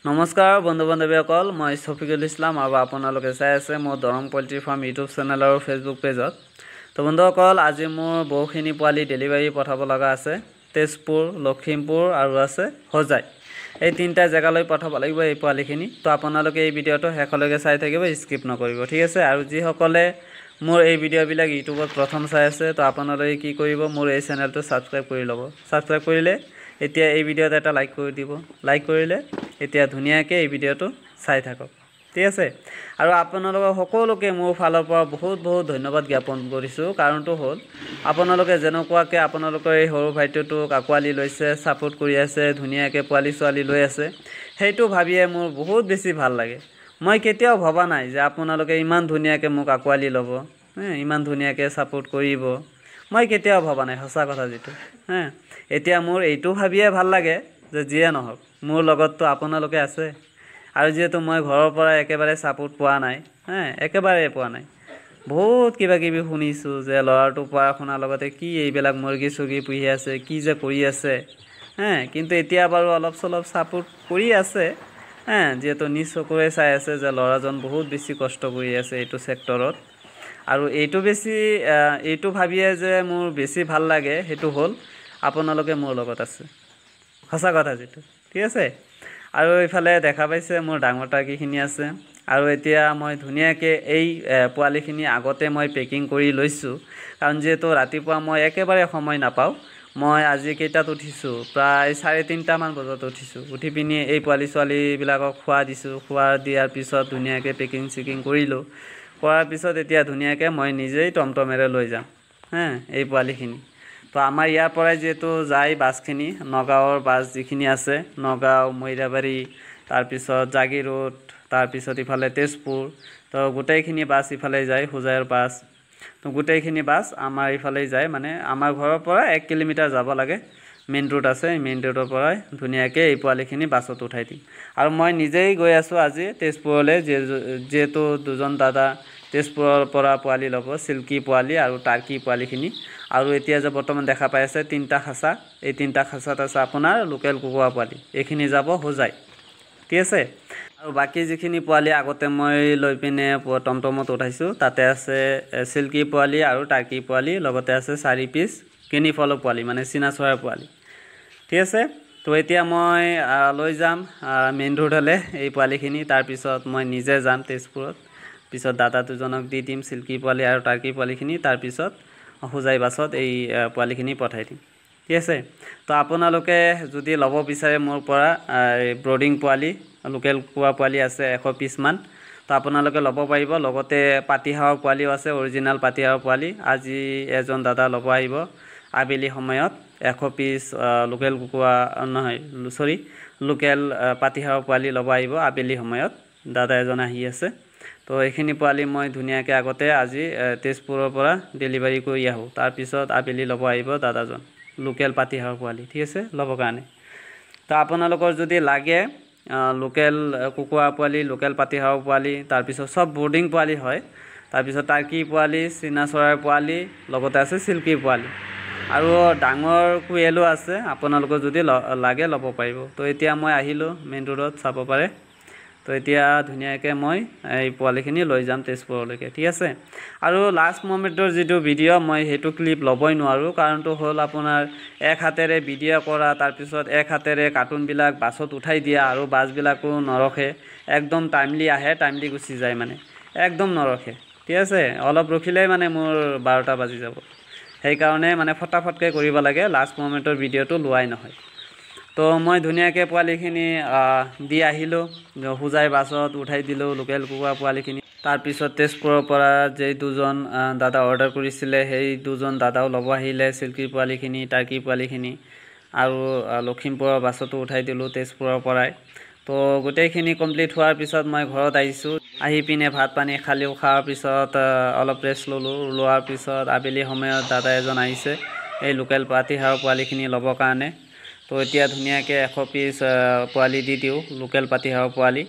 নমস্কাৰ বন্ধু বান্ধৱীসকল মই শফিকুল ইছলাম আৰু আপোনালোকে চাই আছে মোৰ Darrang poultry farm YouTube channel আৰু ফেচবুক পেজত। তো বন্ধুসকল আজি মোৰ বহুখিনি পোৱালি ডেলিভাৰী পঠাব লগা আছে। তেজপুৰ, লখিমপুৰ আৰু আছে হোজাই। এই তিনিটা জেগালৈ পঠাব লাগিব এই পোৱালিখিনি। তো আপোনালোকে এই ভিডিঅ'টো শেষলৈকে চাই থাকিব, স্কিপ নকৰিব, ঠিক আছে। আৰু যিসকলে মোৰ এই ভিডিঅ'বিলাক ইউটিউবত প্ৰথম চাই আছে তো আপোনালোকে কি কৰিব, মোৰ এই চেনেলটো ছাবস্ক্ৰাইব কৰি ল'ব। ছাবস্ক্ৰাইব কৰিলে এতিয়া এই ভিডিঅ'ত এটা লাইক কৰি দিব। লাইক কৰিলে এতিয়া ধুনীয়াকৈ এই ভিডিঅ'টো চাই থাকক, ঠিক আছে। আৰু আপোনালোকক সকলোকে মোৰ ফালৰ পৰা বহুত ধন্যবাদ জ্ঞাপন কৰিছোঁ। কাৰণটো হ'ল আপোনালোকে যেনেকুৱাকৈ আপোনালোকৰ এই সৰু ভাইটিটোক আঁকোৱালি লৈছে, ছাপোৰ্ট কৰি আছে, ধুনীয়াকৈ পোৱালি ছোৱালী লৈ আছে, সেইটো ভাবিয়ে মোৰ বহুত বেছি ভাল লাগে। মই কেতিয়াও ভবা নাই যে আপোনালোকে ইমান ধুনীয়াকৈ মোক আঁকোৱালি ল'ব, ইমান ধুনীয়াকৈ ছাপোৰ্ট কৰিব। মই কেতিয়াও ভবা নাই, সঁচা কথা যিটো। এতিয়া মোৰ এইটো ভাবিয়ে ভাল লাগে যে যিয়ে নহওক মোৰ লগততো আপোনালোকে আছে। আৰু যিহেতু মই ঘৰৰ পৰা একেবাৰে ছাপোৰ্ট পোৱা নাই, একেবাৰে পোৱা নাই। বহুত কিবা কিবি শুনিছোঁ যে ল'ৰাটো পঢ়া শুনাৰ লগতে কি এইবিলাক মুৰ্গী চুৰ্গী পুহি আছে, কি যে কৰি আছে। কিন্তু এতিয়া বাৰু অলপ চলপ ছাপোৰ্ট কৰি আছে, যিহেতু নিজ চকুৰে চাই আছে যে ল'ৰাজন বহুত বেছি কষ্ট কৰি আছে এইটো ছেক্টৰত। আৰু এইটো ভাবিয়ে যে মোৰ বেছি ভাল লাগে সেইটো হ'ল আপোনালোকে মোৰ লগত আছে, সঁচা কথা যিটো, ঠিক আছে। আৰু এইফালে দেখা পাইছে মোৰ ডাঙৰ টাৰ্কিখিনি আছে। আৰু এতিয়া মই ধুনীয়াকৈ এই পোৱালিখিনি আগতে মই পেকিং কৰি লৈছোঁ। কাৰণ যিহেতু ৰাতিপুৱা মই একেবাৰে সময় নাপাওঁ। মই আজি কেইটাত উঠিছোঁ, প্ৰায় 3:30মান বজাত উঠিছোঁ। উঠি পিনি এই পোৱালি ছোৱালীবিলাকক খোৱা দিছোঁ। খোৱা দিয়াৰ পিছত ধুনীয়াকৈ পেকিং চেকিং কৰিলোঁ। কৰাৰ পিছত এতিয়া ধুনীয়াকৈ মই নিজেই টমটমেৰে লৈ যাম এই পোৱালিখিনি। তো আমাৰ ইয়াৰ পৰাই যিহেতু যায় বাছখিনি, নগাঁৱৰ বাছ যিখিনি আছে, নগাঁও, মৈৰাবাৰী, তাৰপিছত জাগিৰোড, তাৰপিছত ইফালে তেজপুৰ, তো গোটেইখিনি বাছ ইফালে যায়, হোজাইৰ বাছ। তো গোটেইখিনি বাছ আমাৰ ইফালেই যায়, মানে আমাৰ ঘৰৰ পৰা 1 কিলোমিটাৰ যাব লাগে। মেইন ৰোড আছে, মেইন ৰোডৰ পৰাই ধুনীয়াকৈ এই পোৱালিখিনি বাছত উঠাই দিম। আৰু মই নিজেই গৈ আছোঁ আজি তেজপুৰলৈ, যিহেতু দুজন দাদা তেজপুৰৰ পৰা পোৱালি ল'ব, চিল্কি পোৱালি আৰু টাৰ্কি পোৱালিখিনি। আৰু এতিয়া যে বৰ্তমান দেখা পাই আছে 3টা খাচা, এই 3টা খাচাত আছে আপোনাৰ লোকেল কুকুৰা পোৱালি। এইখিনি যাব হোজাই, ঠিক আছে। আৰু বাকী যিখিনি পোৱালি আগতে মই লৈ পিনে টমটমত উঠাইছোঁ, তাতে আছে চিল্কি পোৱালি আৰু টাৰ্কি পোৱালি, লগতে আছে 4 পিচ কিনি ফলৰ পোৱালি, মানে চীনা চৰাইৰ পোৱালি, ঠিক আছে। তো এতিয়া মই লৈ যাম মেইন ৰোডলৈ এই পোৱালিখিনি। তাৰপিছত মই নিজে যাম তেজপুৰত, পিছত দাদা দুজনক দি দিম চিল্কি পোৱালি আৰু টাৰ্কি পোৱালিখিনি। তাৰপিছত হোজাই বাছত এই পোৱালিখিনি পঠাই দিম, ঠিক আছে। তো আপোনালোকে যদি ল'ব বিচাৰে মোৰ পৰা ব্ৰডিং পোৱালি, লোকেল কুকুৰা পোৱালি আছে 100 পিচমান, তো আপোনালোকে ল'ব পাৰিব। লগতে পাতিহাঁহৰ পোৱালিও আছে, অৰিজিনেল পাতিহাঁহৰ পোৱালি। আজি এজন দাদা ল'ব আহিব আবেলি সময়ত 100 পিচ লোকেল কুকুৰা লোকেল পাতিহাঁহৰ পোৱালি ল'ব আহিব আবেলি সময়ত। দাদা এজন আহি আছে। তো এইখিনি পোৱালি মই ধুনীয়াকৈ আগতে আজি তেজপুৰৰ পৰা ডেলিভাৰী কৰি আহোঁ। তাৰপিছত আবেলি ল'ব আহিব দাদাজন লোকেল পাতিহাঁহৰ পোৱালি, ঠিক আছে, ল'বৰ কাৰণে। তো আপোনালোকৰ যদি লাগে লোকেল কুকুৰা পোৱালি, লোকেল পাতিহাঁহৰ পোৱালি, তাৰপিছত চব বৰ্ডিং পোৱালি হয়। তাৰপিছত টাৰ্কি পোৱালি, চীনা চৰাইৰ পোৱালি, লগতে আছে চিল্কি পোৱালি। আৰু ডাঙৰ কুয়েলো আছে, আপোনালোকৰ যদি লাগে ল'ব পাৰিব। তো এতিয়া মই আহিলোঁ মেইন ৰোডত, চাব পাৰে। তো এতিয়া ধুনীয়াকৈ মই এই পোৱালিখিনি লৈ যাম তেজপুৰলৈকে, ঠিক আছে। আৰু লাষ্ট মমেণ্টৰ যিটো ভিডিঅ' মই সেইটো ক্লিপ ল'বই নোৱাৰোঁ। কাৰণটো হ'ল আপোনাৰ এক হাতেৰে ভিডিঅ' কৰা, তাৰপিছত এক হাতেৰে কাৰ্টুনবিলাক বাছত উঠাই দিয়া, আৰু বাছবিলাকো নৰখে, একদম টাইমলি আহে, টাইমলি গুচি যায়, মানে একদম নৰখে, ঠিক আছে। অলপ ৰখিলেই মানে মোৰ 12টা বাজি যাব। সেইকাৰণে মানে ফটাফটকৈ কৰিব লাগে, লাষ্ট মমেণ্টৰ ভিডিঅ'টো লোৱাই নহয়। তো মই ধুনীয়াকৈ পোৱালিখিনি দি আহিলোঁ, হোজাই বাছত উঠাই দিলোঁ লোকেল কুকুৰা পোৱালিখিনি। তাৰপিছত তেজপুৰৰ পৰা যে দুজন দাদা অৰ্ডাৰ কৰিছিলে, সেই দুজন দাদাও ল'ব আহিলে চিল্কি পোৱালিখিনি, টাৰ্কি পোৱালিখিনি। আৰু লখিমপুৰৰ বাছতো উঠাই দিলোঁ তেজপুৰৰ পৰাই। তো গোটেইখিনি কমপ্লিট হোৱাৰ পিছত মই ঘৰত আহিছোঁ। আহি পিনে ভাত পানী খালোঁ, খোৱাৰ পিছত অলপ ৰেষ্ট ল'লোঁ। লোৱাৰ পিছত আবেলি সময়ত দাদা এজন আহিছে এই লোকেল পাতিহাঁহৰ পোৱালিখিনি ল'বৰ কাৰণে। তো এতিয়া ধুনীয়াকৈ 100 পিচ পোৱালি দি দিওঁ, লোকেল পাতিহাঁহৰ পোৱালি।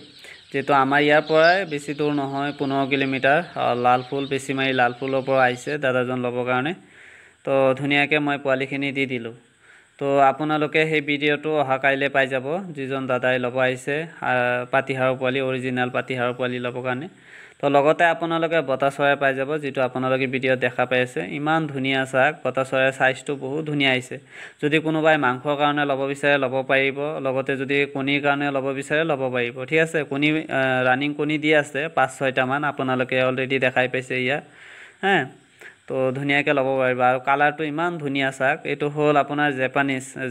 যিহেতু আমাৰ ইয়াৰ পৰাই বেছি দূৰ নহয়, 15 কিলোমিটাৰ, লালফুল, বেছিমাৰি লালফুলৰ পৰা আহিছে দাদাজন ল'বৰ কাৰণে। তো ধুনীয়াকৈ মই পোৱালিখিনি দি দিলোঁ। তো আপোনালোকে সেই ভিডিঅ'টো অহা কাইলৈ পাই যাব যিজন দাদাই ল'ব আহিছে পাতিহাৰৰ পোৱালি অৰিজিনেল পাতিহাৰৰ পোৱালি ল'বৰ কাৰণে তো লগতে আপোনালোকে বতা চৰাই পাই যাব যিটো আপোনালোকে ভিডিঅ'ত দেখা পাই আছে ইমান ধুনীয়া চাওক বতা চৰাইৰ সাইজটো বহুত ধুনীয়া আহিছে যদি কোনোবাই মাংসৰ কাৰণে ল'ব বিচাৰে ল'ব পাৰিব লগতে যদি কণীৰ কাৰণে ল'ব বিচাৰে ল'ব পাৰিব ঠিক আছে কণী ৰানিং কণী দি আছে 5-6টা মান আপোনালোকে অলৰেডি দেখাই পাইছে ইয়া হ্যাঁ তো ধুনীয়াকৈ ল'ব পাৰিব আৰু কালাৰটো ইমান ধুনীয়া চাওক এইটো হ'ল আপোনাৰ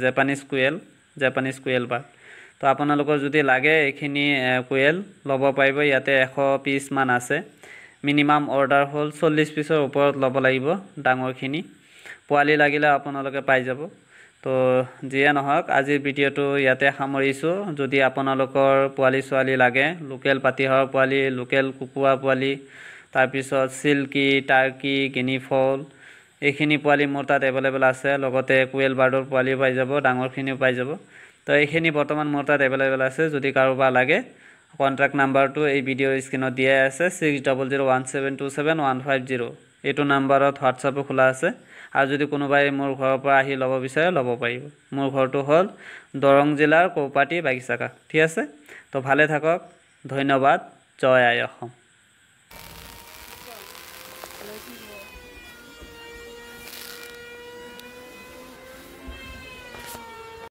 জেপানিজ কুৱেল বাৰ্ড তো আপোনালোকৰ যদি লাগে এইখিনি কুৱেল ল'ব পাৰিব ইয়াতে 100 পিচ মান আছে মিনিমাম অৰ্ডাৰ হ'ল 40 পিছৰ ওপৰত ল'ব লাগিব ডাঙৰখিনি পোৱালি লাগিলে আপোনালোকে পাই যাব তো যিয়ে নহওক আজিৰ ভিডিঅ'টো ইয়াতে সামৰিছোঁ যদি আপোনালোকৰ পোৱালি ছোৱালী লাগে লোকেল পাতিহাৰৰ পোৱালি লোকেল কুকুৰা পোৱালি তাৰপিছত সিল্কি টাৰ্কি গিনি ফল এইখিনি পোৱালি মোৰ তাত এভেলেবল আছে লগতে কুৱেল বাৰ্ডৰ পোৱালিও পাই যাব ডাঙৰখিনিও পাই যাব তো এইখিনি বৰ্তমান মোৰ তাত এভেলেবল আছে যদি কাৰোবাৰ লাগে কন্ট্যাক্ট নাম্বাৰটো এই ভিডিঅ'ৰ স্ক্ৰীনত দিয়াই আছে 6001727150 এইটো নাম্বাৰত হোৱাটছআপো খোলা আছে আৰু যদি কোনোবাই মোৰ ঘৰৰ পৰা আহি ল'ব বিচাৰে ল'ব পাৰিব মোৰ ঘৰটো হ'ল দৰং জিলাৰ কৌপাটি বাগিচাকা ঠিক আছে তো ভালে থাকক ধন্যবাদ জয় আই অসম